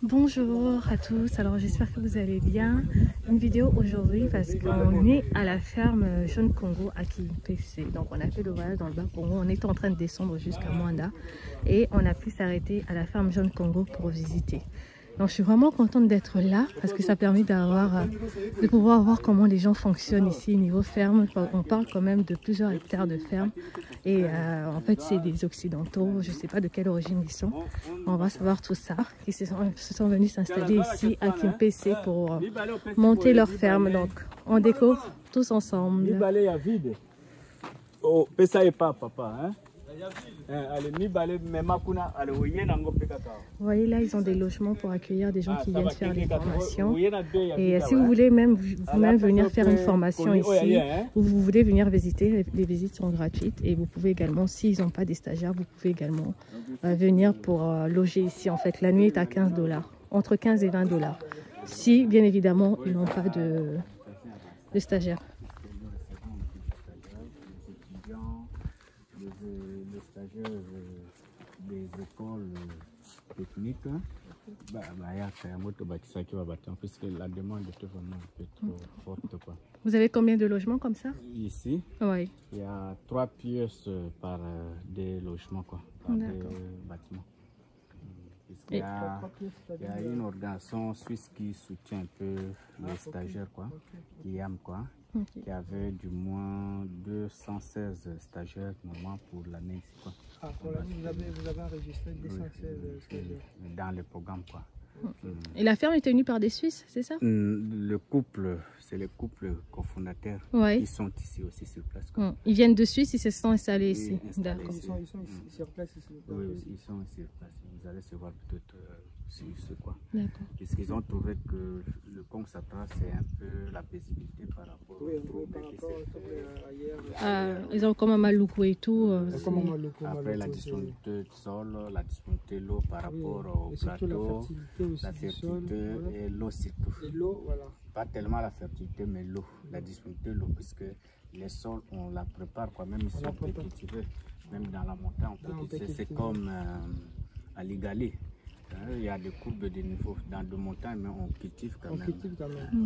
Bonjour à tous, alors j'espère que vous allez bien. Une vidéo aujourd'hui parce qu'on est à la ferme Jeune Congo à Kimpese. Donc on a fait le voyage dans le bas Congo, on est en train de descendre jusqu'à Mwanda et on a pu s'arrêter à la ferme Jeune Congo pour visiter. Donc je suis vraiment contente d'être là parce que ça permet de pouvoir voir comment les gens fonctionnent ici niveau ferme. On parle quand même de plusieurs hectares de ferme et en fait c'est des occidentaux, je ne sais pas de quelle origine ils sont. On va savoir tout ça. Ils se sont venus s'installer ici à Kimpese pour monter leur ferme. Donc on découvre tous ensemble. Oh, pesa et pas papa, hein? Vous voyez là, ils ont des logements pour accueillir des gens qui viennent faire des formations. Et si vous voulez même vous-même venir faire une formation ici, ou vous voulez venir visiter, les visites sont gratuites. Et vous pouvez également, s'ils n'ont pas des stagiaires, vous pouvez également venir pour loger ici. En fait, la nuit est à 15 $, entre 15 et 20 $. Si, bien évidemment, ils n'ont pas de stagiaires. Les stagiaires des écoles techniques, puisque la demande était vraiment un peu trop forte, quoi. Vous avez combien de logements comme ça? Ici, oui. Il y a 3 pièces par des logements, quoi, par des bâtiments. Il y a une organisation suisse qui soutient un peu les stagiaires, quoi, IAM, quoi. Qui avait du moins 216 stagiaires normalement pour l'année ici, quoi. Ah, voilà, vous avez enregistré 216 stagiaires dans le programme, quoi. Et la ferme est tenue par des Suisses, c'est ça? Le couple, c'est le couple cofondateur qui sont ici aussi sur place, quoi. Ils viennent de Suisse, ils se sont installés ici. D'accord. Ils sont sur place ici. Oui, ils sont sur place. Vous allez se voir peut-être sur ce, quoi. D'accord. Puisqu'ils ont trouvé que le Congo Central, c'est un peu la paisibilité par rapport ailleurs. Ils ont comme un Maluku et tout. Après la disponibilité du sol, la disponibilité de l'eau par rapport au plateau, la fertilité et l'eau surtout. Et l'eau, voilà. Pas tellement la fertilité, mais l'eau, la disponibilité de l'eau, puisque les sols, on la prépare quand même ici, on peut cultiver. Même dans la montagne, on peut cultiver. C'est comme à l'Igali. Il y a des courbes de niveau dans de montagnes, mais on cultive quand même.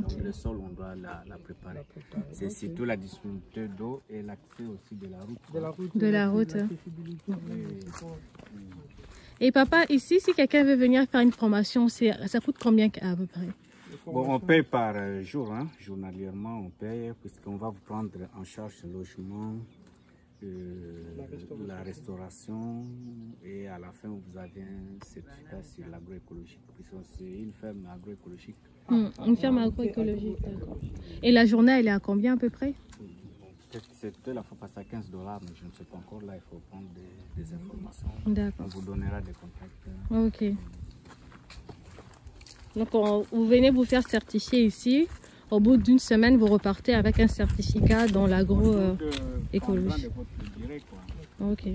Donc le sol, on doit la préparer. C'est surtout la disponibilité d'eau et l'accès aussi de la route. De la route. Et papa, ici, si quelqu'un veut venir faire une formation, ça coûte combien à peu près? Bon, on paye par jour, hein, journalièrement, on paye, puisqu'on va vous prendre en charge le logement, la restauration, et à la fin vous avez un certificat sur l'agroécologique, puisque c'est une ferme agroécologique. Une ferme agroécologique, d'accord. Et la journée, elle est à combien à peu près? C'était la fois passée à 15 $, mais je ne sais pas encore, là il faut prendre des informations. D'accord. On vous donnera des contacts. Ok. Donc vous venez vous faire certifier ici. Au bout d'une semaine, vous repartez avec un certificat dans l'agroécologie. Ok.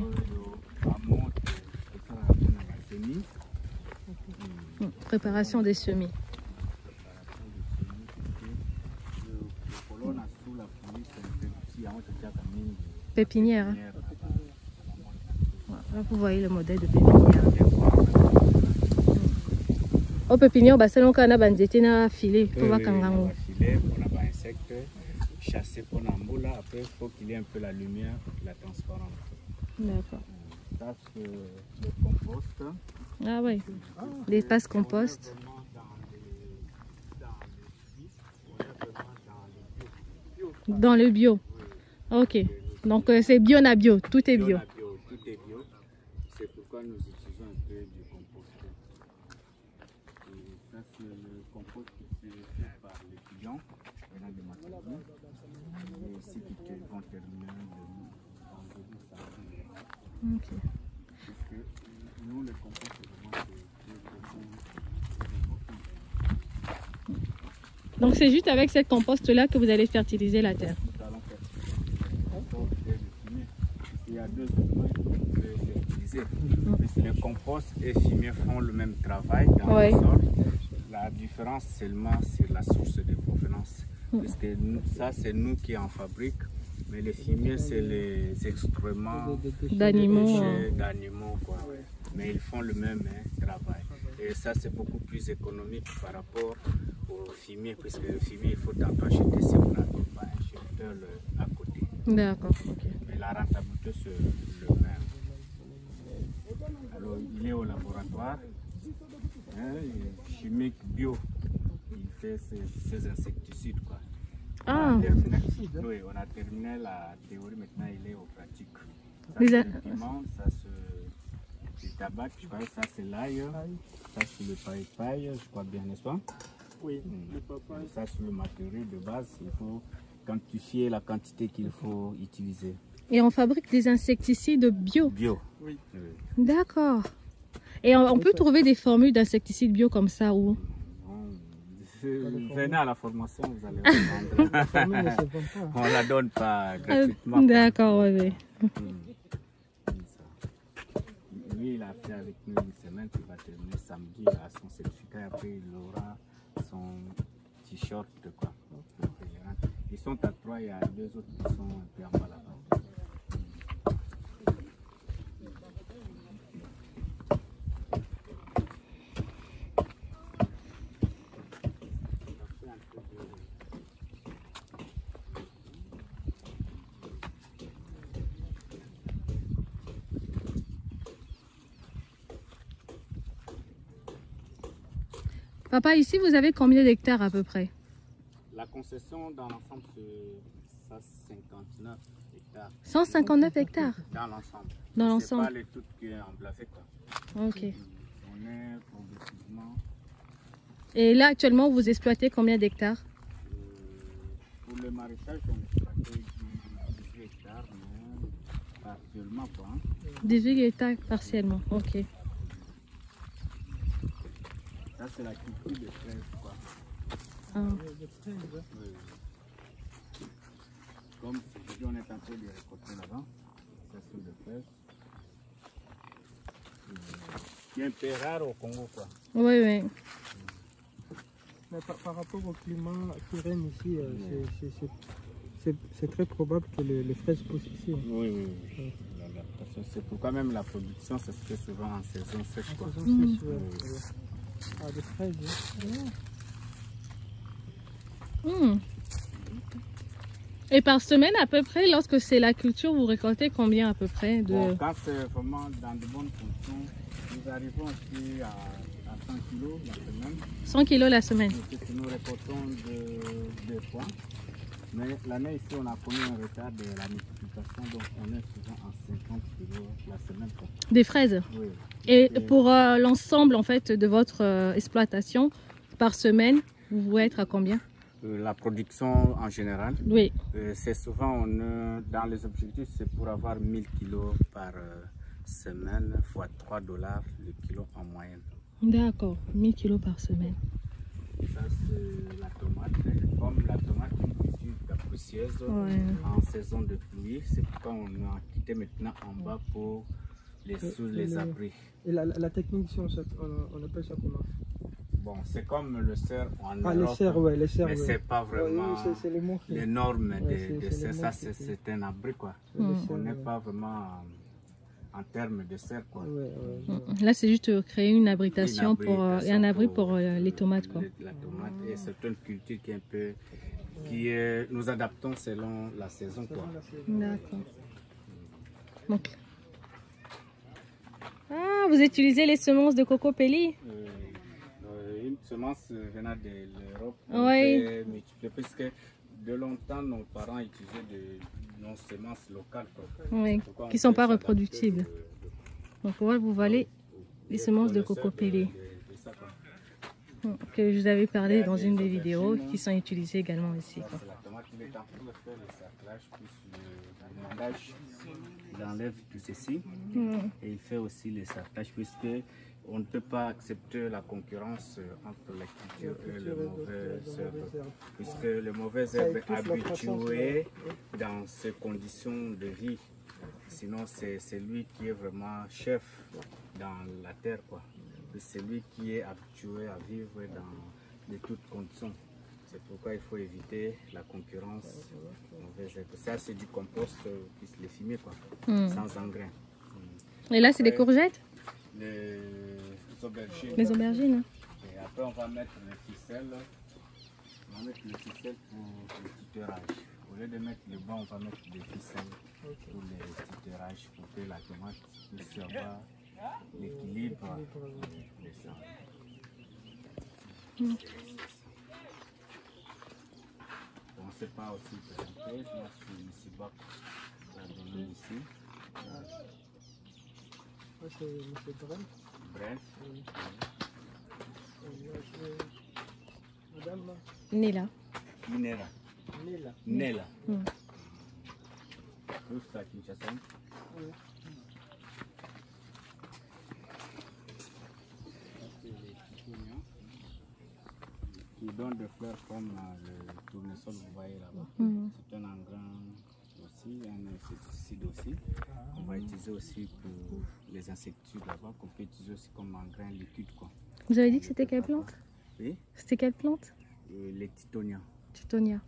Préparation des semis. Pépinière. Hein? Là, vous voyez le modèle de pépinière. Au pépinière, c'est donc on a banzete filé pour voir kangango. On a insectes chassés pour l'amboula. Après, il faut qu'il y ait un peu la lumière, la transparence. D'accord. Ça, c'est le compost. Ah oui, l'espace compost. Dans le bio. Ok. Donc c'est bio na bio, tout est bio. Tout est bio. C'est pourquoi nous utilisons un peu du compost. Et ça, c'est le compost qui est fait par les clients. Il y en a des matériaux. Et aussi qui vont terminer vendredi, samedi. Ok. Puisque nous, le compost, c'est vraiment Donc c'est juste avec cette compost-là que vous allez fertiliser la terre. nous allons fertiliser le compost et le fumier. Il y a deux éléments qu'on peut fertiliser. Le compost et le fumier font le même travail dans le sol. La différence seulement sur la source de provenance. Puisque ça, c'est nous qui en fabriquons. Mais les fumiers, c'est les excréments d'animaux, quoi. Mais ils font le même travail. Et ça, c'est beaucoup plus économique par rapport au fumier, puisque le fumier, il faut d'en acheter si on n'a pas un shelter à côté. D'accord, ok. Mais la rentabilité, c'est le même. Alors, il est au laboratoire, hein, chimique bio. Il fait ses insecticides, quoi. Ah. Oui, on a terminé la théorie, maintenant il est aux pratiques. Ça, Les c'est le piment, ça c'est le tabac, je crois que ça c'est l'ail, ça c'est le paille-paille, je crois bien, n'est-ce pas? Oui, le papaye. Ça c'est le matériau de base, il faut quantifier la quantité qu'il faut utiliser. Et on fabrique des insecticides bio? Bio. Oui. D'accord. Et on peut trouver des formules d'insecticides bio comme ça où? Venez à la formation, vous allez comprendre. On ne la donne pas gratuitement. D'accord, oui. Lui, il a fait avec nous une semaine, il va terminer samedi à son certificat, après il aura son t-shirt. Ils sont à 3, il y a 2 autres qui sont un peu en bas là-bas. Papa, ici, vous avez combien d'hectares à peu près? La concession dans l'ensemble, c'est 159 hectares. 159 hectares? Dans l'ensemble. Dans C'est l'ensemble. pas les toutes qui est emblavé, quoi. Ok. On est progressivement. Et là, actuellement, vous exploitez combien d'hectares? Pour le maraîchage, on exploite 18 hectares, mais partiellement, quoi. 18 hectares partiellement, ok. Ça, c'est la culture de fraises, quoi. Ah. Oui. Comme aujourd'hui, on est en train de récolter là-bas. Ça, c'est de fraises. Qui est un peu rare au Congo, quoi. Oui, oui. Mais par rapport au climat qui règne ici, c'est très probable que les fraises poussent ici. Oui, oui, oui. C'est pourquoi même la production, ça se fait souvent en saison sèche, quoi. En saison sèche, oui. Ah, des fraises, Et par semaine, à peu près, lorsque c'est la culture, vous récoltez combien à peu près de... Bon, quand c'est vraiment dans de bonnes conditions, nous arrivons aussi à 100 kg la semaine. 100 kilos la semaine. Nous récoltons deux fois. Mais l'année ici, on a connu un retard de la multiplication, donc on est souvent à 50 kg la semaine. Quoi. Des fraises? Oui. Et pour l'ensemble en fait de votre exploitation, par semaine, vous pouvez être à combien? La production en général, oui. C'est souvent, dans les objectifs, c'est pour avoir 1000 kg par semaine, fois $3 le kilo en moyenne. D'accord, 1000 kg par semaine. Ça, c'est la tomate. Comme la tomate est une culture capricieuse en saison de pluie, c'est pourquoi on a quitté maintenant en bas pour les abris. Et la technique, on appelle ça comment? Bon, c'est comme le cerf en Europe, les cerfs, ouais, les cerfs, mais c'est pas vraiment les normes de cerf. Ça, c'est un abri, quoi. On n'est pas vraiment en termes de cerf, quoi. Là, c'est juste créer une abritation et un abri pour les tomates, quoi. La tomate, et c'est une culture qui est un peu... nous adaptons selon la saison, quoi. D'accord. Donc... Ah, vous utilisez les semences de Coco Pelli? Une semence venant de l'Europe, oui. Puisque de longtemps nos parents utilisaient nos semences locales, quoi. Oui, qui ne sont pas reproductibles. Donc vous valez les semences de Coco Pelli que je vous avais parlé dans une des vidéos qui sont utilisées également ici. Quoi. La tomate, il est en train de faire le sarclage plus le montage. Il enlève tout ceci et il fait aussi le sarclage puisque on ne peut pas accepter la concurrence entre la culture et le mauvais herbe, puisque le mauvais herbe est habitué dans ces conditions de vie. Sinon, c'est lui qui est vraiment chef dans la terre, quoi. C'est lui qui est habitué à vivre dans de toutes conditions. C'est pourquoi il faut éviter la concurrence mauvaise herbe. Ça, c'est du compost, les fumier, quoi, sans engrais. Et là, c'est des courgettes? les aubergines. Les aubergines. Et après, on va mettre les ficelles. On va mettre les ficelles pour le tutorage. Au lieu de mettre le banc, on va mettre des ficelles pour les tuterages, pour que la tomate puisse avoir l'équilibre des sang. On ne sait pas aussi présenter. Moi, c'est ici bas, la donner ici. C'est M. Brent. Bref. Madame Nela. Nela. Nela. Nela. Mm. Tout ça, Kinshasa. Oui. Qui donne des fleurs comme le tournesol, vous voyez là-bas. Mm. C'est un engrain aussi, un insecticide aussi. On va utiliser aussi pour les insecticides là-bas, qu'on peut utiliser aussi comme engrain liquide, quoi. Vous avez dit que c'était quelle plante? Oui, C'était quelle plante? les titoniens. Titonia.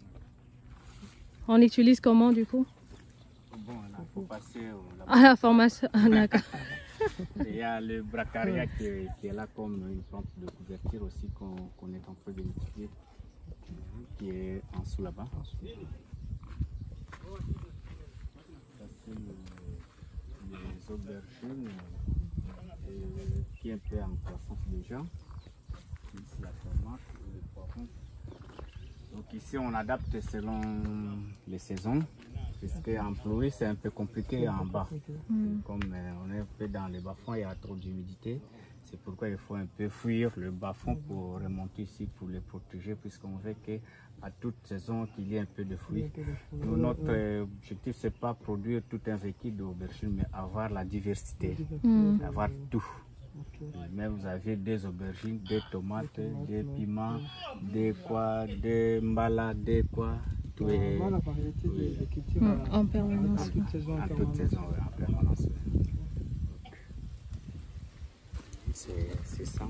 On l'utilise comment du coup? Bon, là, il faut passer À la formation. Ah, d'accord. Il y a le bracaria qui est là comme une plante de couverture aussi qu'on est en train de multiplier, qui est en dessous là-bas. Ça c'est les aubergines qui est un peu en croissance déjà. Ici la tomate, le poivron. Donc ici on adapte selon les saisons. Puisque en pluie c'est un peu compliqué en bas. Comme on est un peu dans les bas-fonds, il y a trop d'humidité. C'est pourquoi il faut un peu fuir le bas-fond pour remonter ici pour les protéger, puisqu'on veut qu'à toute saison qu'il y ait un peu de fruits. Nous, notre objectif c'est pas produire tout un véhicule d'aubergines, mais avoir la diversité, avoir tout. Mais vous avez des aubergines, des tomates, des piments, des quoi, des mbala, des quoi. Tout est la variété de culture En permanence. en toute saison. en toute saison, oui, en permanence. C'est ça.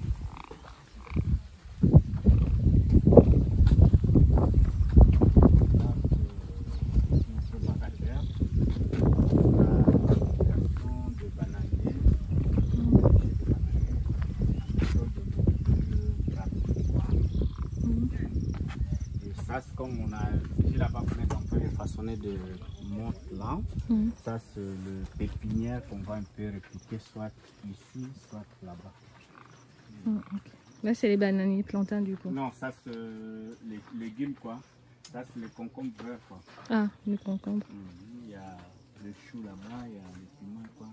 Comme on a dit là-bas, on est en train de façonner de monte là. Ça, c'est le pépinière qu'on va un peu répliquer soit ici, soit là-bas. Okay. Là, c'est les bananiers plantains du coup. Non, ça, c'est les légumes quoi. Ça, c'est le concombre vert quoi. Ah, le concombre. Il y a le chou là-bas, il y a les piments quoi.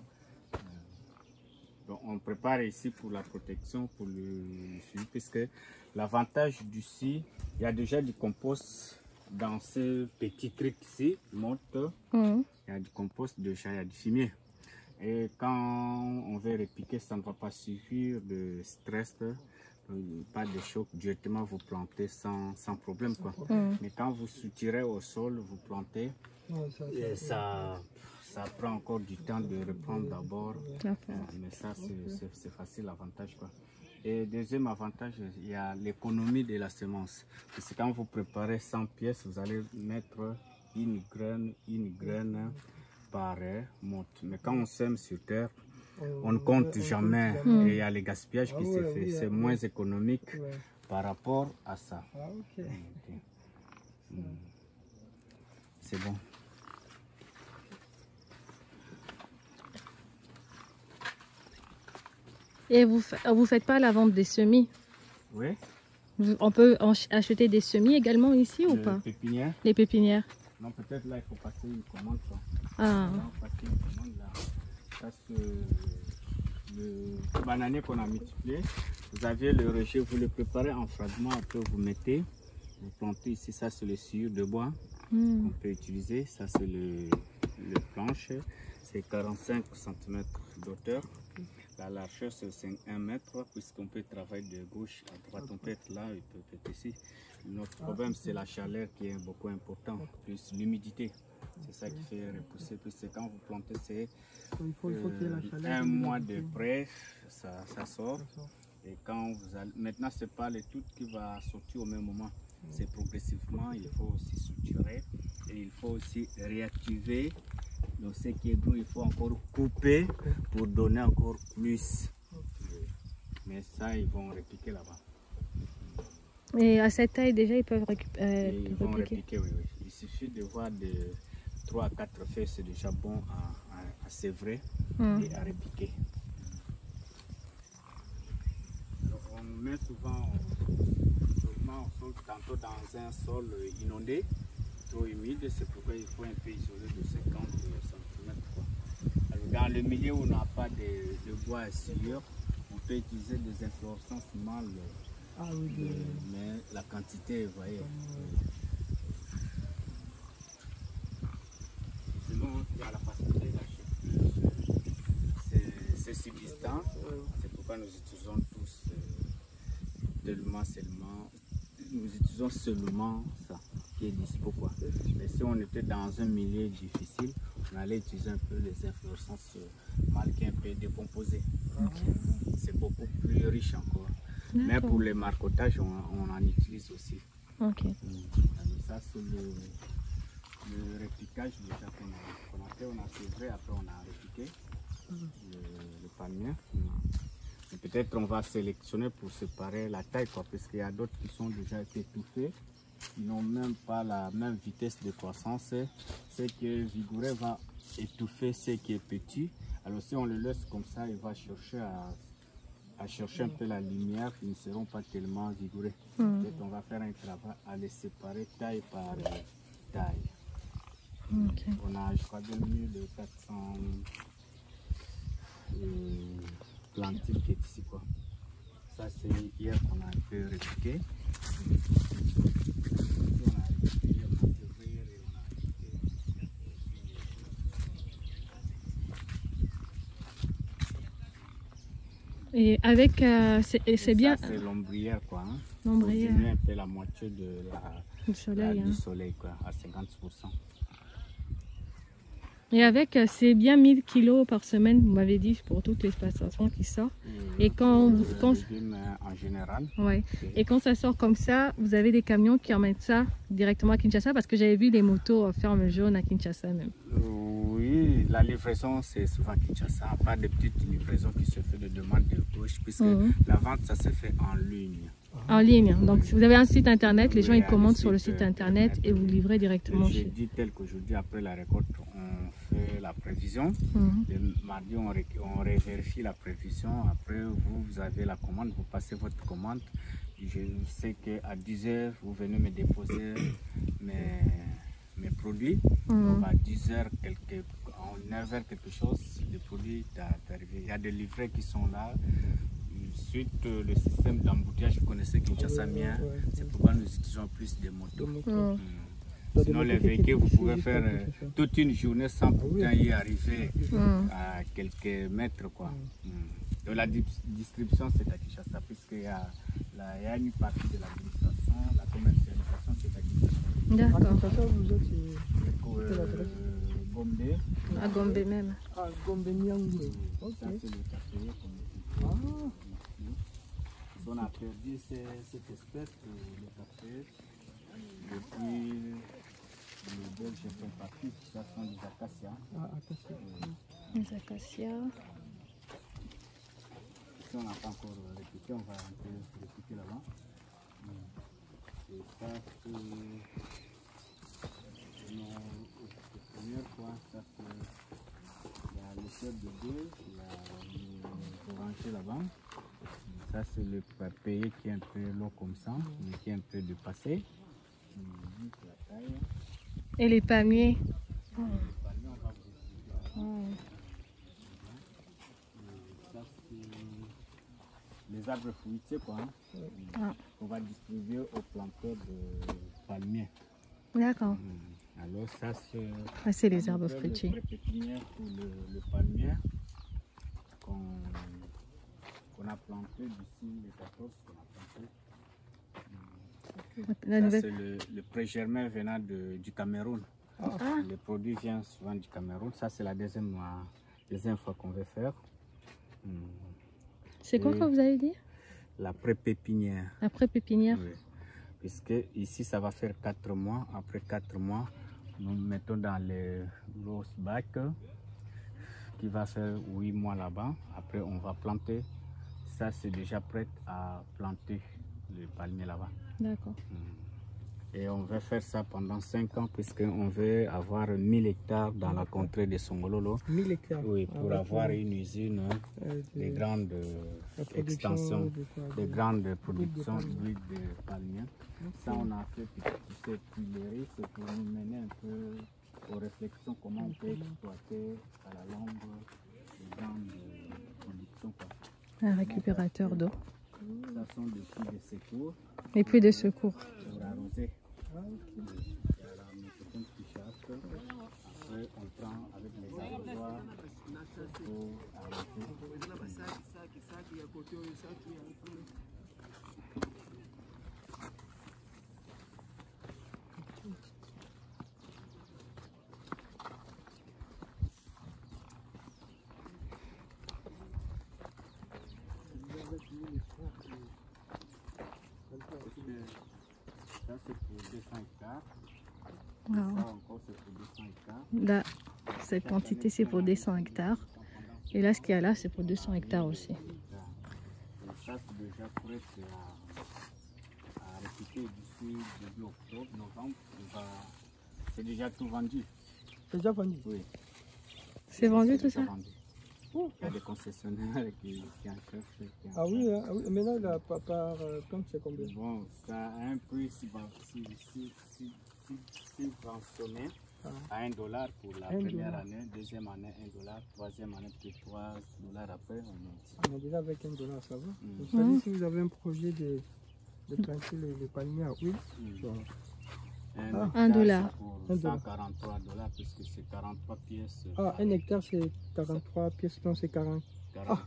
Donc, on prépare ici pour la protection, pour le suivi, puisque l'avantage d'ici, il y a déjà du compost dans ce petit truc ici, monte. Il y a du compost déjà, il y a du fumier. Et quand on veut répliquer, ça ne va pas suffire de stress, pas de choc, directement vous plantez sans problème. Quoi. Mais quand vous soutirez au sol, vous plantez, et ça prend encore du temps de reprendre d'abord. Mais ça, c'est facile, l'avantage. Et deuxième avantage, il y a l'économie de la semence. Parce que quand vous préparez 100 pièces, vous allez mettre une graine par monte. Mais quand on sème sur terre, on ne compte jamais. Et il y a le gaspillage qui se fait. C'est moins économique par rapport à ça. C'est bon. Et vous faites pas la vente des semis? Oui. On peut acheter des semis également ici ou pas? Pépinière. Les pépinières. Non, peut-être là, il faut passer une commande. Quoi. Ah. Là, on passe une commande là. Ça, c'est le bananier qu'on a multiplié. Vous avez le rejet, vous le préparez en fragments, après vous mettez, vous plantez ici, ça c'est le sciure de bois qu'on peut utiliser. Ça c'est le planche, c'est 45 cm d'auteur. La largeur c'est 1 mètre, puisqu'on peut travailler de gauche à droite, on peut être là, il peut être ici. Notre problème c'est la chaleur qui est beaucoup important, plus l'humidité. C'est ça qui fait repousser, puisque quand vous plantez, c'est un mois de près, ça sort. Et quand vous allez, maintenant c'est pas le tout qui va sortir au même moment, c'est progressivement, il faut aussi soutirer et il faut aussi réactiver. Donc ce qui est gros, il faut encore couper pour donner encore plus Mais ça, ils vont répliquer là-bas. Et à cette taille, déjà, ils peuvent Ils vont répliquer. répliquer, oui, oui. Il suffit de voir de 3 à 4 feuilles, c'est déjà bon à sévrer et à répliquer. Alors, on met souvent au sol, tantôt dans un sol inondé, trop humide, c'est pourquoi il faut un peu isoler de 50 cm. Alors, dans le milieu où on n'a pas de bois sûr, on peut utiliser des inflorescences mâles. Ah oui, mais la quantité, vous voyez. Sinon, à la facilité, c'est subsistant. C'est pourquoi nous utilisons tous nous utilisons seulement ça qui est dispo, quoi. Mais si on était dans un milieu difficile, on allait utiliser un peu les inflorescences mâles qui est un peu décomposées. C'est beaucoup plus riche encore. Mais pour les marcotages, on en utilise aussi. Ok. Alors ça, c'est le répliquage déjà qu'on a fait. On a sévré, après on a répliqué le palmier. Peut-être on va sélectionner pour séparer la taille, quoi, parce qu'il y a d'autres qui sont déjà étouffés. Ils n'ont même pas la même vitesse de croissance. C'est que Vigoureux va étouffer ce qui est petit. Alors si on le laisse comme ça, il va chercher à chercher un peu la lumière, ils ne seront pas tellement vigoureux. Peut-être on va faire un travail à les séparer taille par taille. On a, je crois, bien mieux de 400 plantiles qui est ici, quoi. Ça, c'est hier qu'on a un peu répliqué. Et avec, c'est bien. C'est l'ombrière, quoi. Hein. L'ombrière. On un peu la moitié de Du soleil. du soleil, quoi, à 50%. Et avec, c'est bien 1000 kilos par semaine, vous m'avez dit, pour toutes les plantations qui sortent. Et quand en général. Ouais. Et quand ça sort comme ça, vous avez des camions qui emmènent ça directement à Kinshasa, parce que j'avais vu les motos ferme jaune à Kinshasa même. Oui, la livraison c'est souvent Kinshasa, pas de petites livraisons qui se fait de demande de gauche, puisque la vente ça se fait en ligne. En ligne. Donc, si vous avez un site internet, les gens ils commandent sur le site internet et vous livrez directement chez. J'ai dit tel qu'aujourd'hui, après la récolte, on fait la prévision. Le mardi, on revérifie la prévision. Après, vous avez la commande, vous passez votre commande. Je sais qu'à 10 h, vous venez me déposer mes produits. Donc, à 10 h, en 9 h, quelque chose, le produit est arrivé. Il y a des livrets qui sont là. Suite le système d'embouteillage, vous connaissez Kinshasa bien, c'est pourquoi nous utilisons plus de motos. Sinon les véhicules, vous pouvez faire toute une journée sans pourtant y arriver à quelques mètres, quoi. Donc la distribution c'est à Kinshasa, puisqu'il y a une partie de l'administration, la commercialisation c'est à Kinshasa. D'accord. Gombe. À Gombe même. Ah, Gombe Nyangwe. Ça c'est le café qu'on on a perdu cette espèce, le café, depuis le Belge sont partis, ça sont des acacias. Ah, acacias. Les acacias. Si on n'a pas encore répliqué, on va un peu répliquer là-bas. Et ça, c'est la première fois, ça c'est il y a le cœur de deux, il y a le branché là-bas. Ça c'est le payé qui est un peu long comme ça, mais qui est un peu dépassé. Et les palmiers. Les palmiers, on va vous ça c'est les arbres fruitiers, quoi. On va distribuer aux planteurs de palmiers. D'accord. Alors ça c'est... c'est les arbres fruitiers. Le pépinière pour le palmier qu'on a planté d'ici le 14 qu'on a planté. Ça c'est le pré-germain venant du Cameroun. Le produit vient souvent du Cameroun. Ça c'est la deuxième fois qu'on veut faire. C'est quoi que vous avez dit? La pré-pépinière. La pré-pépinière. Oui. Puisque ici ça va faire 4 mois. Après 4 mois, nous mettons dans les grosses bacs qui va faire 8 mois là-bas. Après on va planter ça c'est déjà prêt à planter le palmier là-bas. D'accord. Et on veut faire ça pendant 5 ans puisqu'on veut avoir 1000 hectares dans la contrée de Songololo. 1000 hectares. Oui, pour avoir une usine, des grandes extensions, des grandes productions d'huile de palmier. Ça, on a fait cette tuilerie, c'est pour nous mener un peu aux réflexions comment on peut exploiter à la longue les grandes productions. Un récupérateur d'eau. Ça sont des puits de secours. Et puis de secours. Pour arroser. Voilà, c'est une petite chasse. Après, on prend avec les arrosoirs pour arroser. Ça c'est pour 200 hectares. Wow. Ça encore c'est pour 200 hectares. Là, cette quantité c'est pour 200 hectares. Et là, ce qu'il y a là, c'est pour 200 hectares aussi. Et ça c'est déjà prêt à récupérer d'ici début octobre, novembre. C'est déjà tout vendu. C'est déjà vendu? Oui. C'est vendu tout ça? Vendu. Il y a des concessionnaires qui en cherchent. Ah oui, hein? Ah oui, maintenant là, par compte c'est combien? Bon, ça a un prix subventionné à $1 pour la première année, deuxième année $1, troisième année peut-être $3 après. On est déjà avec $1, ça va. Vous savez, si vous avez un projet de planter le palmier à huile, $1. Pour $143 puisque c'est 43 pièces. Ah, 1 hectare c'est 43 pièces, donc c'est 143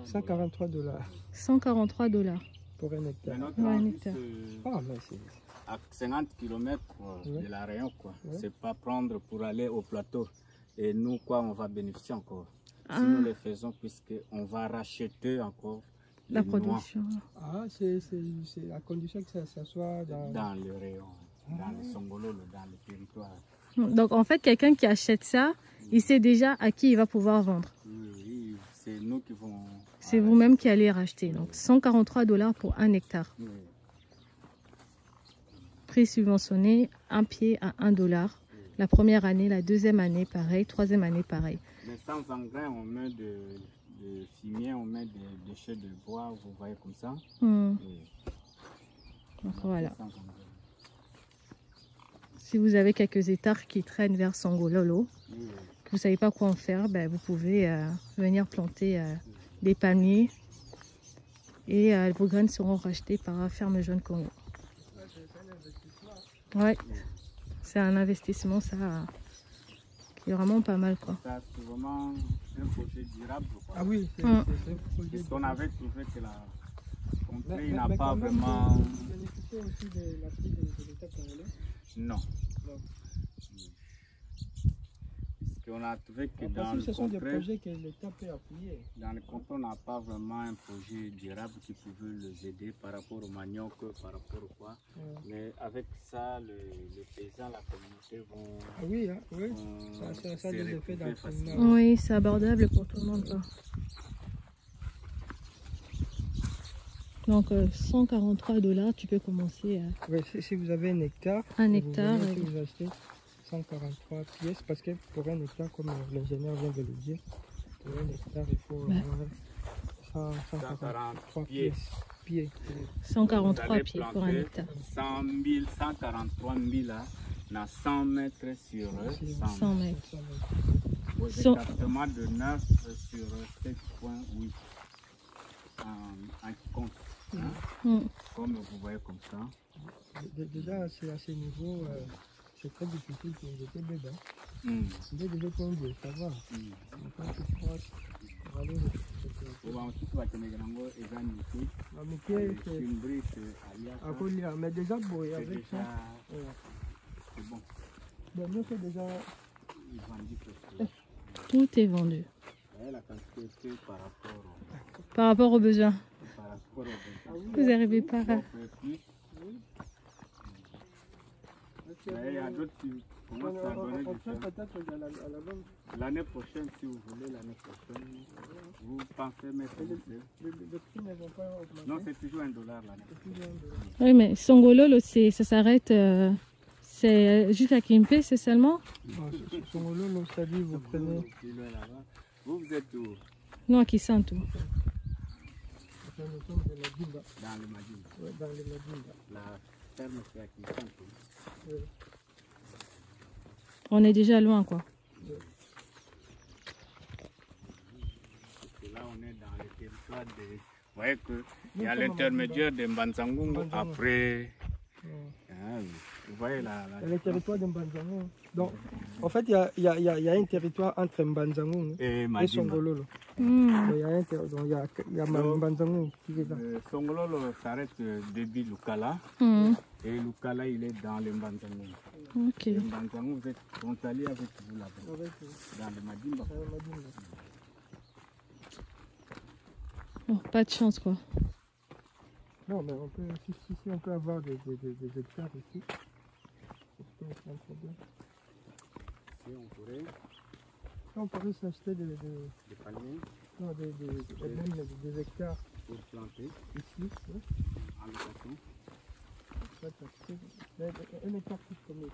$143 $143 pour 1 hectare. Un hectare. Ah, mais c'est... À 50 km de la Réunion, quoi. C'est pas prendre pour aller au plateau. Et nous, quoi, on va bénéficier encore. Si nous le faisons, puisqu'on va racheter encore la production. Ah, c'est à condition que ça soit dans le rayon, dans le Songololo, dans le territoire. Donc en fait, quelqu'un qui achète ça, il sait déjà à qui il va pouvoir vendre. Oui, c'est nous qui vont... C'est vous-même qui allez racheter. Donc $143 pour 1 hectare. Oui. Prix subventionné, un pied à $1. La première année, la deuxième année, pareil. Troisième année, pareil. Mais sans engrais, on met de fumier, on met des déchets de bois, vous voyez comme ça. Donc voilà. Si vous avez quelques hectares qui traînent vers Songololo, que vous ne savez pas quoi en faire, ben, vous pouvez venir planter des palmiers et vos graines seront rachetées par Ferme Jeune Congo. Ouais, c'est un investissement ça qui est vraiment pas mal quoi. Ça c'est vraiment un projet durable quoi. Ah oui, c'est un projet. Parce qu'on avait trouvé que la contrée n'a pas vraiment... Vous bénéficiez aussi de l'appui de l'État congolais? Non. On a trouvé que dans le ce sont des projets que l'État peut appuyer. Dans le canton, on n'a pas vraiment un projet durable qui pouvait les aider par rapport au manioc, par rapport au quoi. Mais avec ça, les paysans, la communauté vont... Ah oui, hein, oui. Ça a des effets d'entraînement. Oui, c'est abordable pour tout le monde. Quoi. Donc $143, tu peux commencer à... Oui, si vous avez un hectare, vous achetez 143 pièces, parce que pour un hectare, comme l'ingénieur vient de le dire, pour un hectare, il faut avoir 143 pieds. 143 pieds pour un hectare. 143 000 à 100 mètres sur 100 mètres. Exactement de 9 sur 7,8 en compte. Comme vous voyez comme ça. Déjà, c'est à ce niveau... c'est très difficile pour les bébés. Les bébés sont bien, ça va. Mais déjà, avec ça, c'est bon. Nous, c'est déjà... Tout est vendu. Par rapport aux besoins. Vous n'arrivez pas à... Il y a d'autres qui commence à donner on du tient temps. peut-être à la longue. L'année prochaine, si vous voulez, l'année prochaine, vous pensez mettre Les prix ne vont pas augmenter. Non, c'est toujours $1 l'année. C'est toujours $1. Oui, mais Songololo, ça s'arrête. C'est jusqu'à Kimpe, c'est seulement? Songololo, ça dit, vous prenez. Vous êtes où? Non, à Kisantu. Nous sommes de la Dimba. Dans le Madimba. Ouais, dans le Madimba. La ferme c'est à Kisantu. On est déjà loin, quoi. Là, on est dans le territoire de... Vous voyez qu'il y a l'intermédiaire de Mbanzangungu après... Ah, vous voyez là... Le territoire de Mbanzangungu. Donc, en fait, il y a un territoire entre Mbanzangungu et Songololo. Il y a un territoire, il y a Mbanzangungu qui est là. Songololo s'arrête début Lukala. Et Lukala, il est dans le Mbanzangungu. Ok. Le Mbanzangungu, vous êtes frontalier avec vous là-bas. Dans le Madimba. Oh, pas de chance, quoi. Non, mais on peut, si on peut avoir des hectares ici, c'est pas un problème. Si on pourrait... On pourrait s'acheter des palmiers. Non, des hectares. Pour planter. Ici, oui. En location. Un hectare plus combien?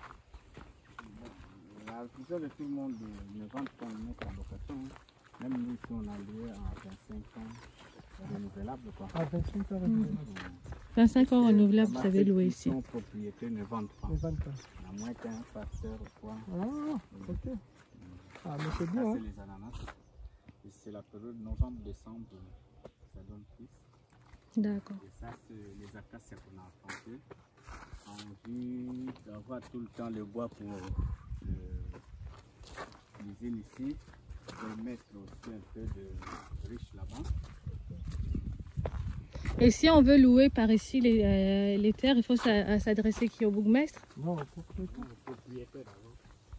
La plupart de tout le monde ne vend pas une mettre en location. Même nous, si on a loué en 25 ans renouvelable. Quoi. À 25 ans renouvelable. 25 ans renouvelable, vous savez louer ici. Les propriétaires ne vendent pas. Ne vendent pas. À moins qu'un facteur ou quoi. Ah, ok. Ah, mais c'est bien. Ça, hein. c'est les ananas. Et c'est la période novembre-décembre, ça donne plus. D'accord. Et ça, c'est les acacias qu'on a plantées. En vue d'avoir tout le temps le bois pour l'usine ici. Et mettre aussi un peu de riche là-bas. Et si on veut louer par ici les terres, il faut s'adresser qui au bourgmestre? Non, au propriétaire. Le propriétaire d'abord.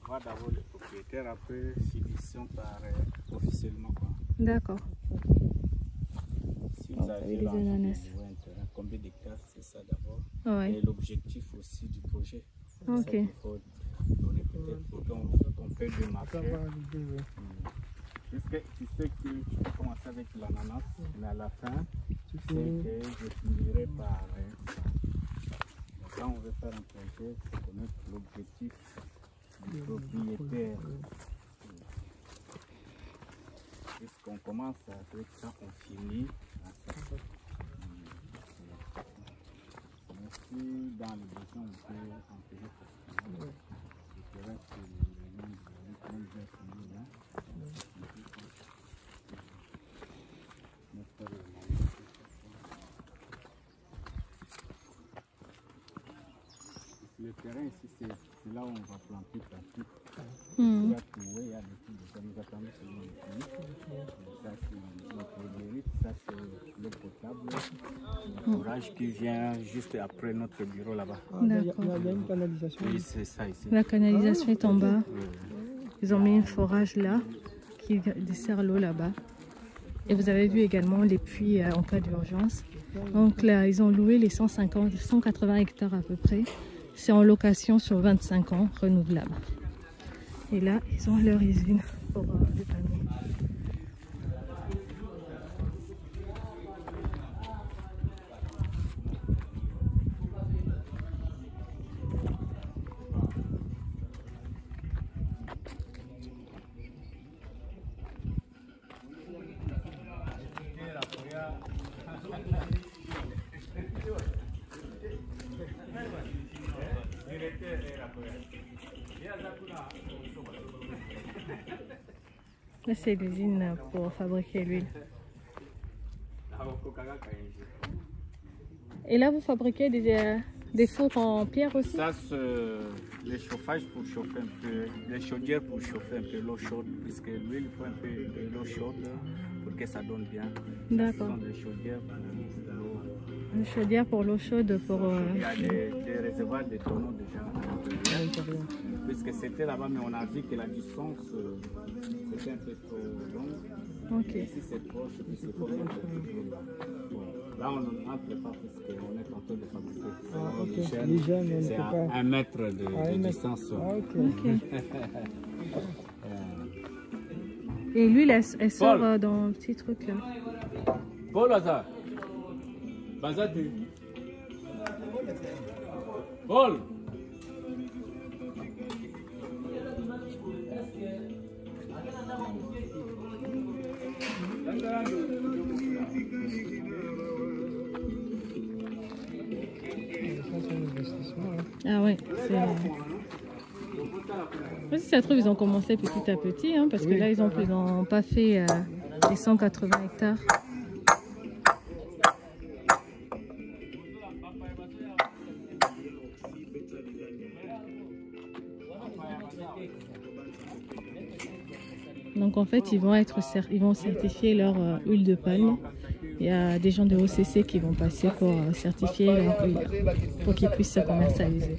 Moi d'abord le propriétaire, après finition par officiellement. D'accord. Si vous avez les ananas. Combien d'hectares, c'est ça d'abord. Ouais. Et l'objectif aussi du projet. Ok. Il faut donner peut-être pour qu'on peut démarrer. Puisque tu sais que tu peux commencer avec l'ananas, mais à la fin, tu sais que je finirai par ça. Donc quand on veut faire un projet, il faut connaître l'objectif du propriétaire. Puisqu'on commence avec ça, on finit à ça. Si dans les besoins, on peut en payer facilement. Je dirais que le nom de là. Le terrain ici, c'est là où on va planter partout. Il y a des trucs, ça nous a permis seulement de finir. Ça, c'est notre mérite, ça, c'est l'eau potable. L'orage qui vient juste après notre bureau là-bas. Il y a une canalisation. Oui, c'est ça ici. La canalisation est en bas. Ils ont mis un forage là qui dessert l'eau là-bas. Et vous avez vu également les puits en cas d'urgence. Donc là, ils ont loué les 180 hectares à peu près. C'est en location sur 25 ans, renouvelable. Et là, ils ont leur usine pour les palmiers. Là, c'est l'usine pour fabriquer l'huile. Et là, vous fabriquez des fours en pierre aussi? Ça, c'est les chauffages pour chauffer un peu, les chaudières pour chauffer un peu l'eau chaude, puisque l'huile, il faut un peu de l'eau chaude pour que ça donne bien. D'accord. Ce sont des chaudières pour l'eau. Une chaudière pour l'eau chaude pour... Il y a des réservoirs de tonneaux déjà à l'intérieur. Puisque c'était là-bas, mais on a vu que la distance c'était un peu trop longue. Ok. Ici c'est proche, puis c'est pas bon. Là on n'entre pas puisqu'on est en train de fabriquer. c'est à 1 mètre de distance. Ah, ok. Et lui, elle sort dans un petit truc là. Paul Hazard. Bazadu. Paul. Ah ouais, si ça se trouve, ils ont commencé petit à petit, hein, parce que là, ils n'ont pas fait les 180 hectares. Donc en fait, ils vont certifier leur huile de palme. Il y a des gens de OCC qui vont passer pour certifier leur huile, pour qu'ils puissent se commercialiser.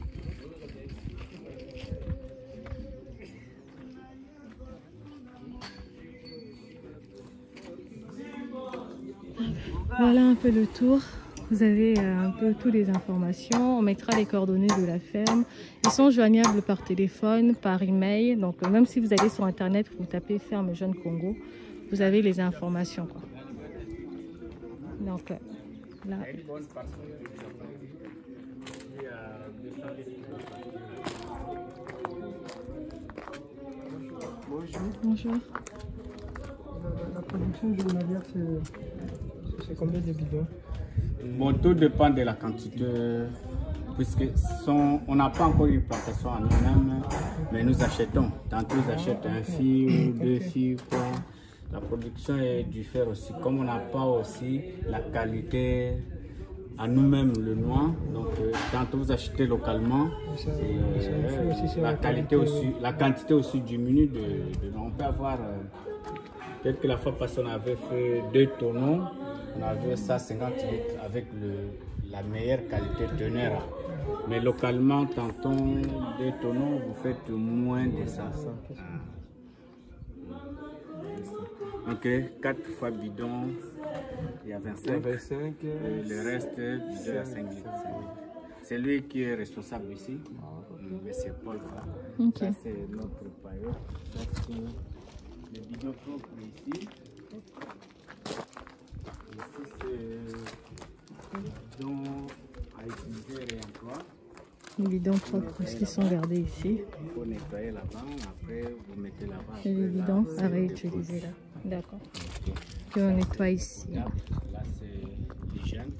Voilà un peu le tour. Vous avez un peu toutes les informations. On mettra les coordonnées de la ferme. Ils sont joignables par téléphone, par email. Donc même si vous allez sur internet, vous tapez Ferme Jeune Congo, vous avez les informations, quoi. Donc là. Bonjour. La production de navire, c'est combien de bidons? Bon, tout dépend de la quantité, puisque on n'a pas encore une plantation en nous-mêmes, mais nous achetons. Tantôt ils achètent un fil ou 2 fils, quoi. La production est du fer aussi. Comme on n'a pas aussi la qualité à nous-mêmes le noix, donc tantôt vous achetez localement, la qualité aussi, la quantité aussi diminue de noix. On peut avoir, peut-être que la fois passée on avait fait 2 tonneaux. On avait ça 50 litres avec la meilleure qualité teneur. Mais localement, tantôt 2 tonneaux, vous faites moins de ça. Ok, 4 fois bidon, il y a 25. Et le reste, bidon à 5 litres. C'est lui qui est responsable ici. C'est Paul. Okay. Ça, c'est notre paillot. Ça, c'est le bidon propre ici. Ici, c'est bidon à utiliser et réemploi. Les bidons propres qui sont gardés ici. Il faut nettoyer là-bas, après vous mettez là-bas. Et les bidons à réutiliser là. D'accord. Puis on nettoie ici. Là c'est l'hygiène.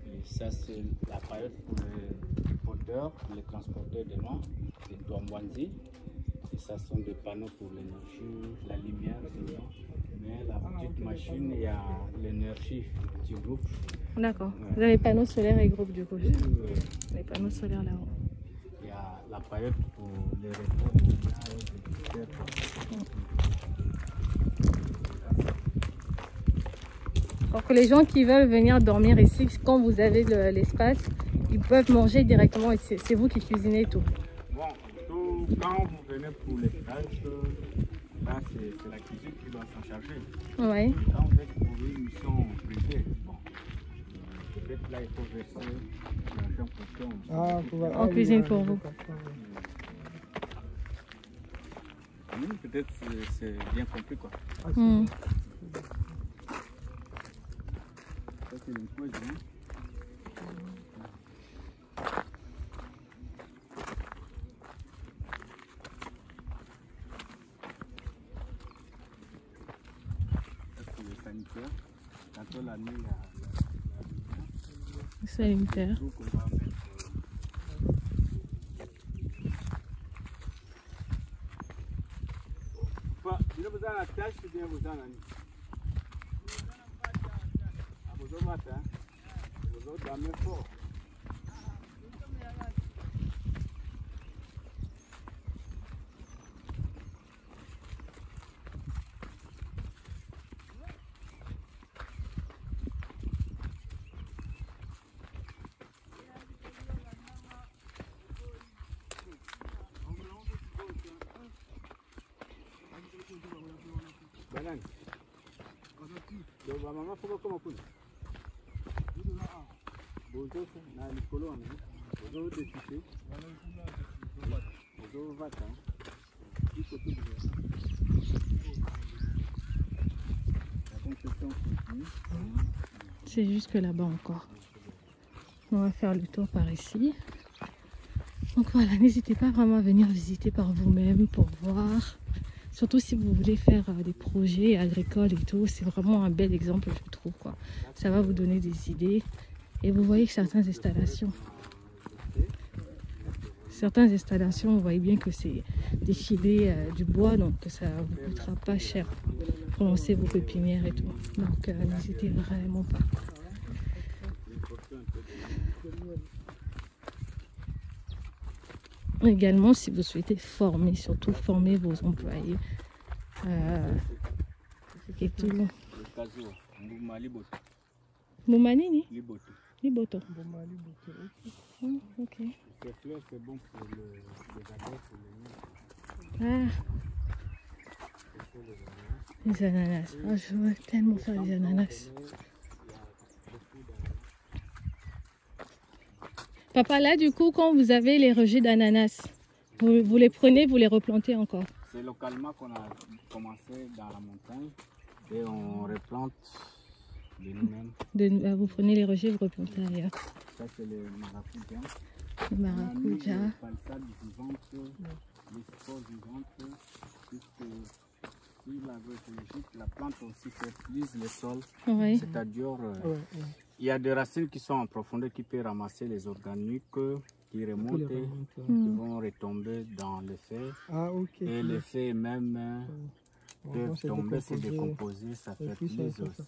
Et ça, c'est la paillote pour les porteurs, pour les transporteurs de noix, les Douambouanzi. Et ça sont des panneaux pour l'énergie, la lumière, mais la petite machine, il y a l'énergie du groupe. D'accord. Ouais. Vous avez panneaux solaires et groupe du coup. Les panneaux solaires là-haut. Il y a la paillote pour les repos. Donc les gens qui veulent venir dormir ici, quand vous avez l'espace, ils peuvent manger directement ici. C'est vous qui cuisinez tout. Bon, tout, quand vous venez pour les stages, là c'est la cuisine qui doit s'en charger. Ouais. Quand vous êtes pour une mission privée, bon, peut-être là il faut verser l'argent pour ça. En cuisine pour vous. Peut-être c'est bien compris quoi. Ça c'est une cuisine. Tantôt la nuit, c'est sanitaire. Vous avez la tâche ou bien vous avez la nuit? Vous avez matin, vous avez dormi fort. Banane. Donc, maman, faut pas comment pousser. Bonjour, na likolo. C'est jusque là-bas encore. On va faire le tour par ici. Donc voilà, n'hésitez pas vraiment à venir visiter par vous-même pour voir. Surtout si vous voulez faire des projets agricoles et tout. C'est vraiment un bel exemple, je trouve, quoi. Ça va vous donner des idées. Et vous voyez que certaines installations, vous voyez bien que c'est des filets du bois, donc ça ne vous coûtera pas cher pour lancer vos pépinières et tout. Donc n'hésitez vraiment pas. Également, si vous souhaitez former, surtout former vos employés et tout. Moumanini? Liboto. Ok. Ces fleurs, c'est bon pour les abeilles, pour les Ah. Les ananas. Oh, je veux tellement faire des ananas. Papa, là, du coup, quand vous avez les rejets d'ananas, vous les prenez, vous les replantez encore? C'est localement qu'on a commencé dans la montagne et on replante de nous-mêmes. Vous prenez les rejets, vous replantez ailleurs. Ça, c'est le maracuja. Le maracuja. Les palissades vivantes, les spores vivantes, puisque si l'agroécologique, la plante aussi fertilise le sol. Oui. C'est-à-dire, il y a des racines qui sont en profondeur qui peuvent ramasser les organiques qui remontent, qui vont retomber dans le feu. Ah, ok. Et le feu même peuvent tomber, se décomposer, ça fertilise aussi.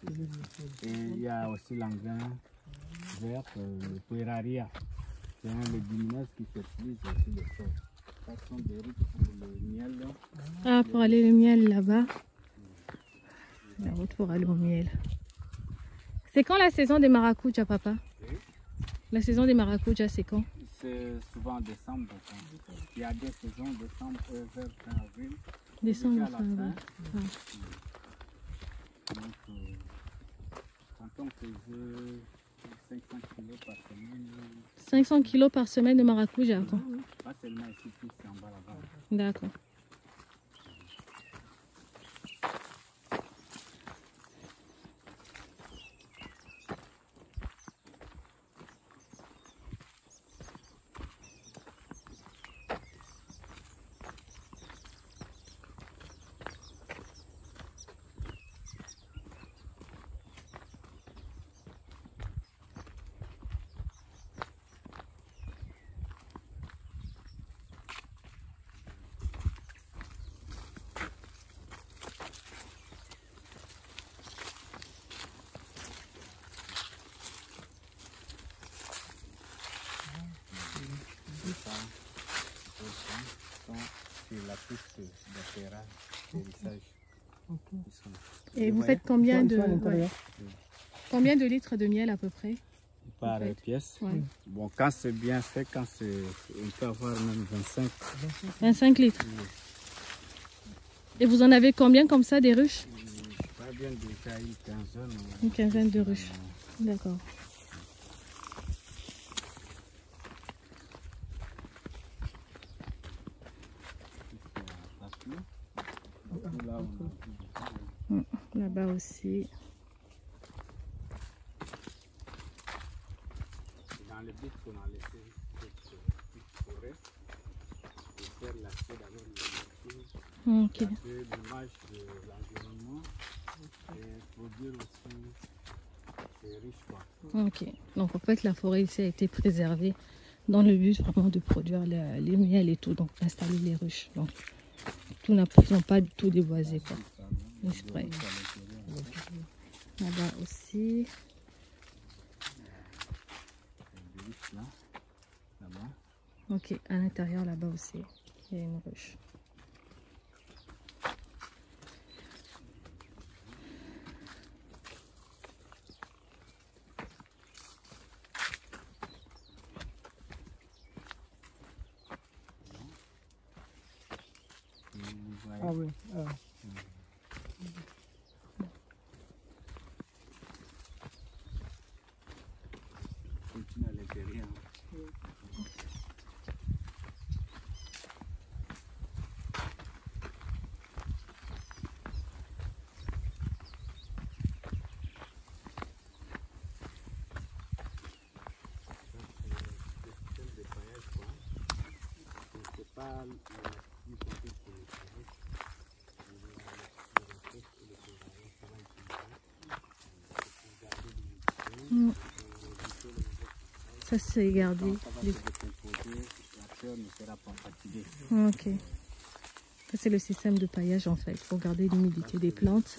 Et il y a aussi l'engrais vert, le pueraria. C'est un légumineuse qui fertilise aussi le sol. Ça sont des routes pour le miel. Ah, pour aller le miel là-bas. La route pour aller au miel. C'est quand la saison des maracujas, papa? La saison des maracujas, c'est quand? C'est souvent en décembre. Il y a des saisons, décembre vers fin avril. Décembre, fin avril. Donc, quand on faisait 500 kg par semaine. 500 kg par semaine de maracuja. Pas seulement ici, plus en bas là-bas. D'accord. C'est la piste d'atterrage. Et vous faites combien de litres de miel à peu près? Par pièce. Bon, quand c'est bien fait, quand c'est, on peut avoir même 25 litres. Et vous en avez combien comme ça, des ruches? Pas bien, déjà une quinzaine. Une quinzaine de ruches. D'accord. Là-bas aussi. Dans le but qu'on a laissé cette forêt, pour faire l'accès d'abord de l'image de l'environnement et produire aussi des riches. Ok, donc en fait la forêt ici a été préservée dans le but vraiment de produire les miels et tout, donc installer les ruches. Donc tout n'a pas du tout déboisé quoi. Exprès. Là-bas aussi. Ok, à l'intérieur là-bas aussi, il y a une ruche. Ah oui. Continue à l'intérieur. Ça c'est gardé. Ok. Ça c'est le système de paillage en fait, pour garder l'humidité des plantes.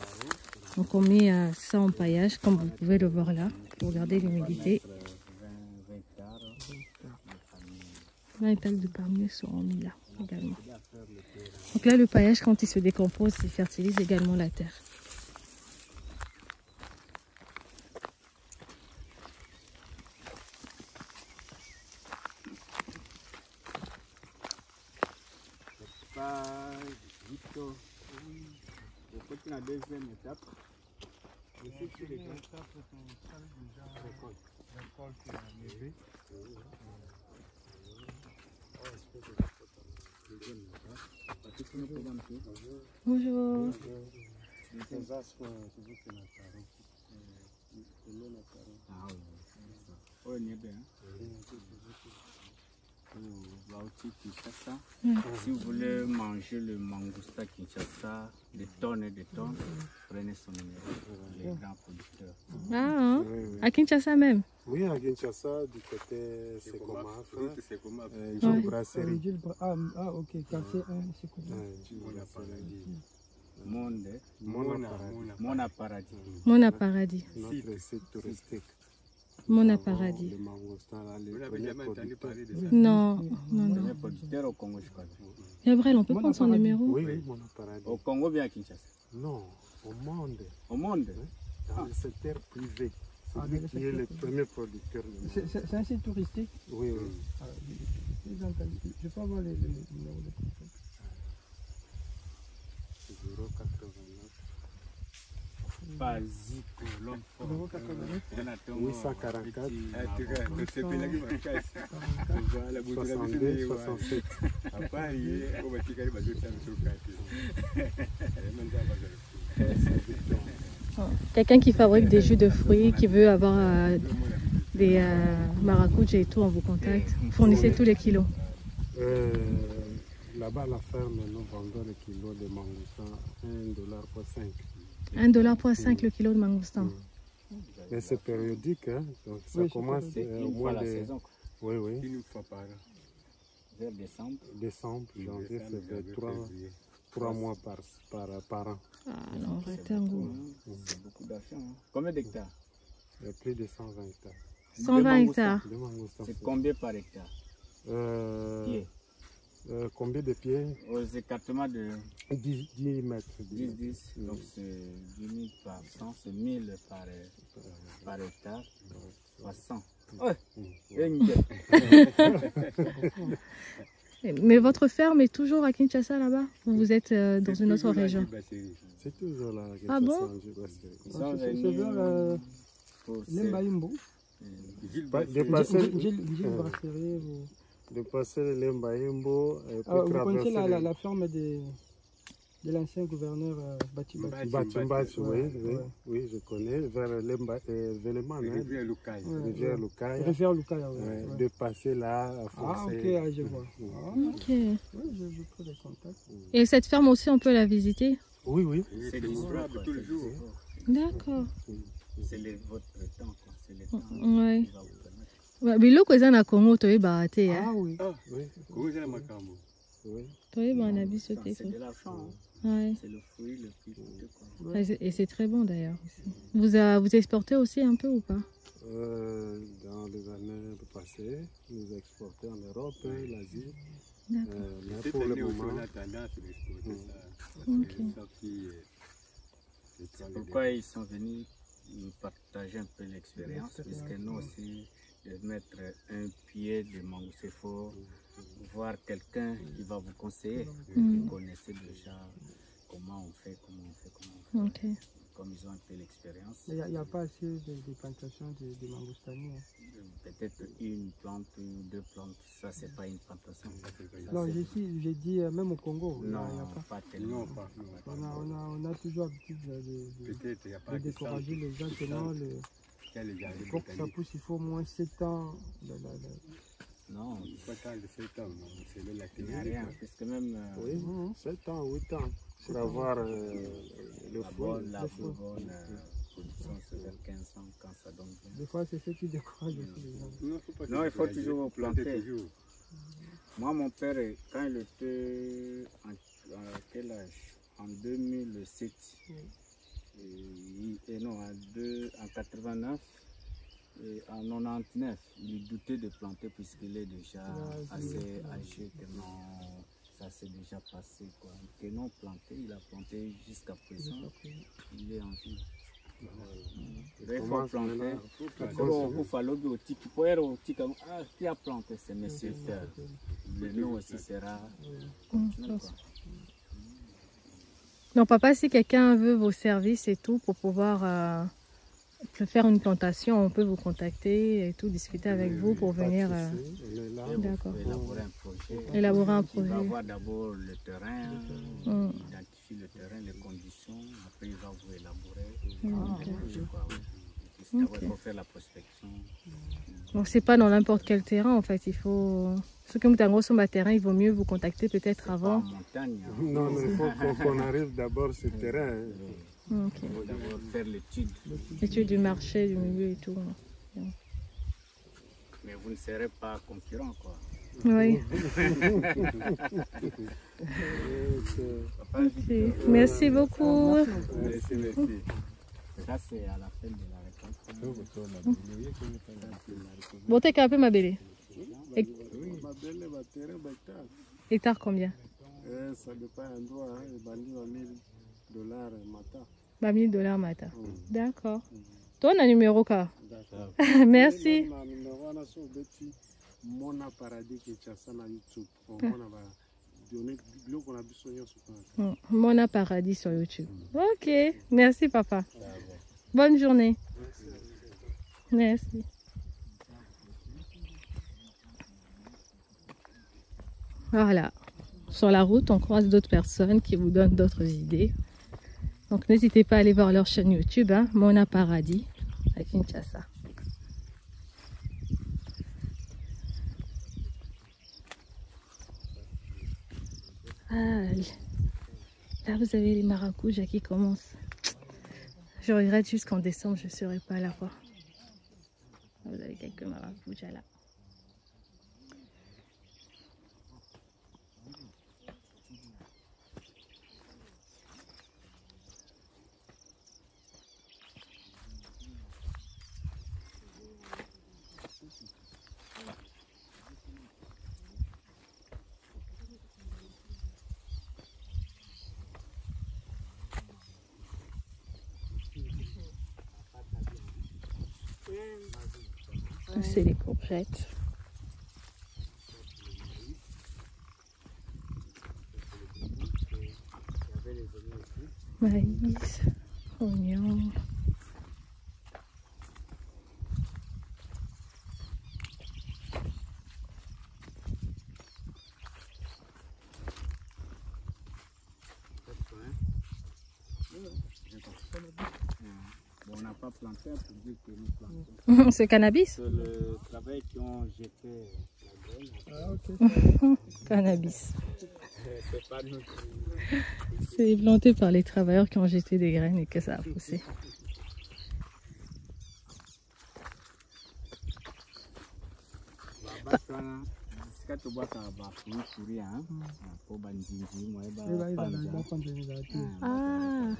Donc on met ça en paillage, comme vous pouvez le voir là, pour garder l'humidité. 20 hectares de palmiers seront mis là également. Donc là le paillage quand il se décompose, il fertilise également la terre. La deuxième étape. Bonjour. Si vous voulez manger le mangousta Kinshasa, des tonnes et des tonnes, prenez son numéro, les grands producteurs. Ah, hein? À Kinshasa même? Oui, à Kinshasa, du côté c'est comment Une brasserie. Ah, ok, quartier 1, c'est comment? Mona Paradis. Mona Paradis. Notre site touristique. Mona Paradis. Le mangostin, là, les premiers producteurs. Non, non, non. Les producteurs au Congo, je crois. Gabriel, on peut prendre son numéro? Oui, oui, Mona Paradis. Au Congo, bien à Kinshasa? Non, au monde. Au monde? Dans le secteur privé. C'est lui qui est le premier producteur. C'est un site touristique? Oui, oui. Je peux avoir les numéros de téléphone. 089. Vas-y pour l'homme fort. 844. 62, 67. Quelqu'un qui fabrique des jus de fruits, qui veut avoir des maracujas et tout, on vous contacte. Vous fournissez tous les kilos. Là-bas, à la ferme, nous vendons le kilo de mangousta à $1,5. $1,5 le kilo de mangoustan. Mais c'est périodique, hein? Donc ça commence au mois de saison. Oui, oui. Une fois par an. Vers décembre. Décembre, janvier, février, 3 mois par an. Ah non, arrêtez un goût. C'est beaucoup d'argent. Hein. Combien d'hectares? Il y a plus de 120 hectares. 120 hectares. C'est combien par hectare? Pieds. Combien de pieds? Aux écartements de 10 mètres. 10. Donc c'est 10 000 par 100, c'est 1000 par hectare. 300. Ouais. Mais votre ferme est toujours à Kinshasa là-bas? Ou vous êtes dans une autre région? C'est toujours là. Ah bon? C'est vers Lembaimbo. De passer le Lembaimbo. Vous connaissez la ferme de l'ancien gouverneur Batimbachi, oui, je connais. Vers Veleman, Rivière Lucaille. De passer là, à forcer. Ah, ok, je vois. Ok. Oui, je prends des contacts. Et cette ferme aussi, on peut la visiter? Oui, oui. C'est disponible tous les jours. D'accord. C'est votre temps, c'est le temps. Oui. Biloko eza na Congo toyeba te Ah oui. toyeba na biso te. C'est de l'argent. Ouais. C'est le fruit le plus coûteux. Et c'est très bon d'ailleurs. Vous exportez aussi un peu ou pas? Dans les années passées, nous exportons en Europe, l'Asie. D'accord. Mais pour le moment, c'est pourquoi ils sont venus nous partager un peu l'expérience, puisque nous aussi, de mettre un pied de mangouste, il faut voir quelqu'un qui va vous conseiller. Vous connaissez déjà comment on fait. Ok. Comme ils ont un peu l'expérience. Il n'y a pas assez de plantations de mangoustaniers. Peut-être une plante ou 2 plantes, ça c'est pas une plantation. Non, j'ai dit même au Congo. Non, il y a pas tellement. On a toujours l'habitude de décourager les gens que non, pour que ça pousse, il faut au moins 7 ans Non, Pas tant de 7 ans, c'est le il n'y a latin. rien. Parce que même Oui, 7 ans, 8 ans. Pour avoir le la foie. bonne production, c'est vers 15 ans quand ça donne bien. Des fois, c'est ce qui décourage les gens. Non, il faut toujours planter. Moi, mon père, quand il était à quel âge? En 2007, non, en 89 et en 99, il doutait de planter puisqu'il est déjà assez âgé, tellement ça s'est déjà passé. Que non planté, il a planté jusqu'à présent, il est en vie. Il faut planter. Qui a planté, c'est monsieur Terre. Le nom aussi sera. Donc papa, si quelqu'un veut vos services et tout pour pouvoir faire une plantation, on peut vous contacter et tout, discuter avec vous pour venir. D'accord. Élaborer un projet. Élaborer un projet. Il va voir d'abord le terrain, identifier le terrain, les conditions, après il va vous élaborer. Il faut faire la prospection. Donc c'est pas dans n'importe quel terrain en fait, il faut. Ceux qui ont sur le terrain, il vaut mieux vous contacter peut-être avant. Pas en montagne. Non, mais il faut qu'on arrive d'abord sur le terrain. Il faut d'abord faire l'étude. L'étude du marché, du milieu et tout. Mais vous ne serez pas concurrent, quoi. Oui. Okay. Merci beaucoup. Merci. Ça, c'est à la fin de la réponse. Bon, t'es capé, ma belle. Hectare combien? Ça dépend un endroit, $1000 matin. $1000 matin. D'accord. Toi, on a numéro quoi? Merci. Mona Paradis Kinshasa na YouTube. Mona Paradis sur YouTube. Ok, merci papa. Bonne journée. Merci. Voilà. Sur la route, on croise d'autres personnes qui vous donnent d'autres idées. Donc n'hésitez pas à aller voir leur chaîne YouTube, hein, Mona Paradis à Kinshasa. Ah, là vous avez les maracujas qui commencent. Je regrette jusqu'en décembre, je ne serai pas là. Quoi. Vous avez quelques maracujas là. C'est les courgettes. Maïs, oignons. On n'a pas planté pour dire que nous plantons. C'est cannabis? C'est le travail qui ont jeté la graine. Ah, ok. Cannabis. C'est pas nous. C'est planté par les travailleurs qui ont jeté des graines et que ça a poussé. Ah,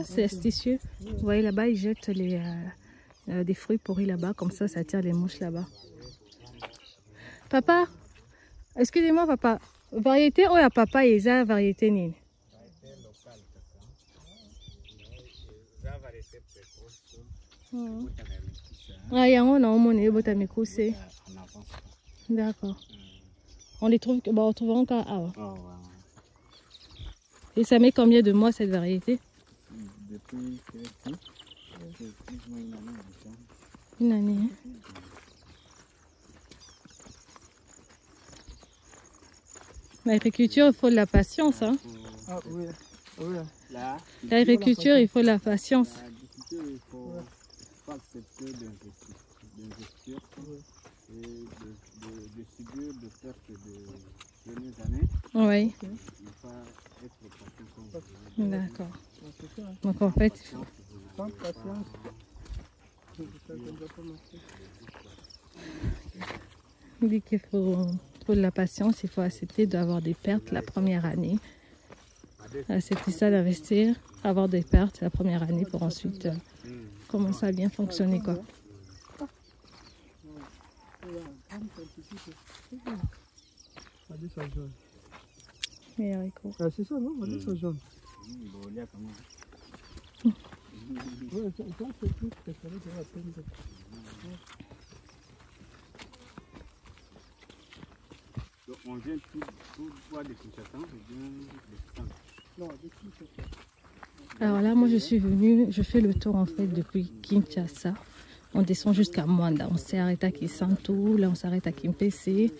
c'est astucieux. Vous voyez là-bas, ils jettent des fruits pourris là-bas, comme ça attire les mouches là-bas. Papa, excusez-moi papa, variété ou ya papa et ça variété nini? Ah, il y a un on D'accord. On les trouve, bah, on trouve encore. Ah, ouais. Oh, ouais. Et ça met combien de mois cette variété? Depuis une année. Hein? L'agriculture, il faut de la patience. Hein? Ah oui, oui. L'agriculture, il faut de la patience. L'agriculture, il faut pas accepter d'investir et de subir pertes de dernières années. Oui. Ne pas être patient comme vous. D'accord. Donc en fait, Sans patience. il dit qu'il faut de la patience, il faut accepter d'avoir des pertes la première année. Accepter ça, d'investir, avoir des pertes la première année pour ensuite commencer à bien fonctionner, quoi. Les haricots. Ah, c'est ça, non? Ça jaune. Ouais, ça, c'est plus préféré de la peine de... Donc, on vient tout voir des Kinshasa, on vient des Kinshasa. Non, des Kinshasa. Alors là, moi je suis venue, je fais le tour en fait depuis Kinshasa. On descend jusqu'à Mwanda. On s'est arrêté à Kisantu, là on s'arrête à Kimpese.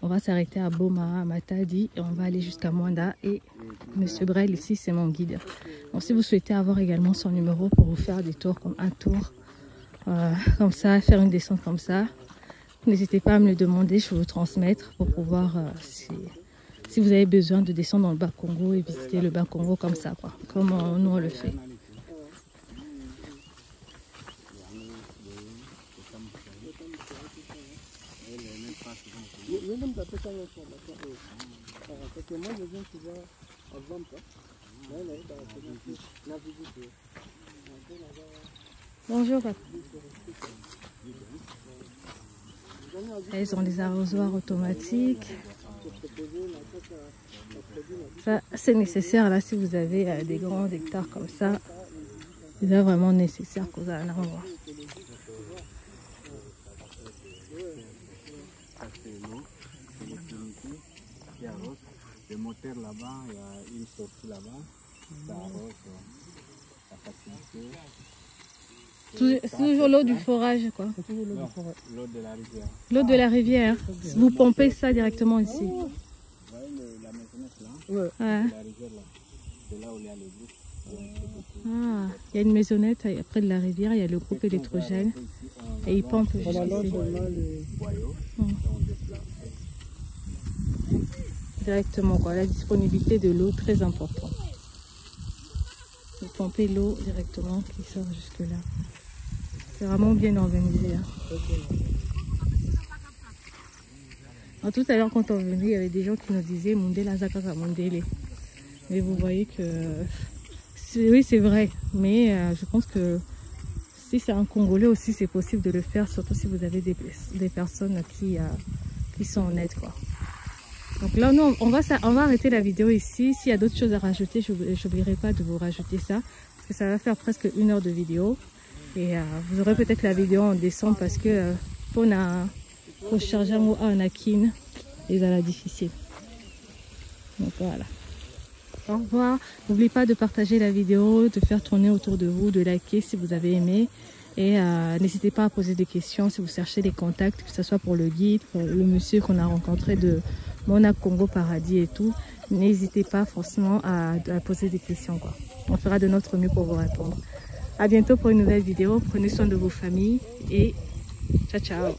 On va s'arrêter à Boma, à Matadi et on va aller jusqu'à Mwanda. Et Monsieur Brel ici, c'est mon guide. Donc si vous souhaitez avoir également son numéro pour vous faire des tours comme un tour, comme ça, faire une descente comme ça, n'hésitez pas à me le demander, je vais vous transmettre pour pouvoir, si vous avez besoin de descendre dans le bas Congo et visiter le bas Congo comme ça, quoi, comme nous on le fait. Bonjour papa. Ils ont des arrosoirs automatiques. Ça, c'est nécessaire là si vous avez des grands hectares comme ça. C'est vraiment nécessaire que vous ayez un arrosoir. Le moteur là-bas, il y a une sortie là-bas, ça arrose la facilité. C'est toujours l'eau du forage, quoi. L'eau de la rivière. L'eau de la rivière. Vous pompez ça directement ici. Vous voyez la maisonnette là? Ouais. La rivière là. C'est là où il y a le groupe. Ah, il y a une maisonnette près de la rivière, il y a le groupe électrogène. Et ils pompent juste ici. Directement, quoi. La disponibilité de l'eau, très importante. Vous pompez l'eau directement qui sort jusque là. C'est vraiment bien organisé. Hein. Alors, tout à l'heure, quand on venait, il y avait des gens qui nous disaient Mundela Zakaka Mundele. Mais vous voyez que oui, c'est vrai. Mais je pense que si c'est un Congolais aussi, c'est possible de le faire, surtout si vous avez des personnes qui sont honnêtes, quoi. Donc là, nous, on va arrêter la vidéo ici. S'il y a d'autres choses à rajouter, je n'oublierai pas de vous rajouter ça. Parce que ça va faire presque 1 heure de vidéo. Et vous aurez peut-être la vidéo en décembre parce que pour charger un Akin, c'est difficile. Donc voilà. Au revoir. N'oubliez pas de partager la vidéo, de faire tourner autour de vous, de liker si vous avez aimé. Et n'hésitez pas à poser des questions si vous cherchez des contacts, que ce soit pour le guide, pour le monsieur qu'on a rencontré de Mona Congo Paradis et tout. N'hésitez pas forcément à poser des questions, quoi. On fera de notre mieux pour vous répondre. À bientôt pour une nouvelle vidéo. Prenez soin de vos familles et ciao ciao.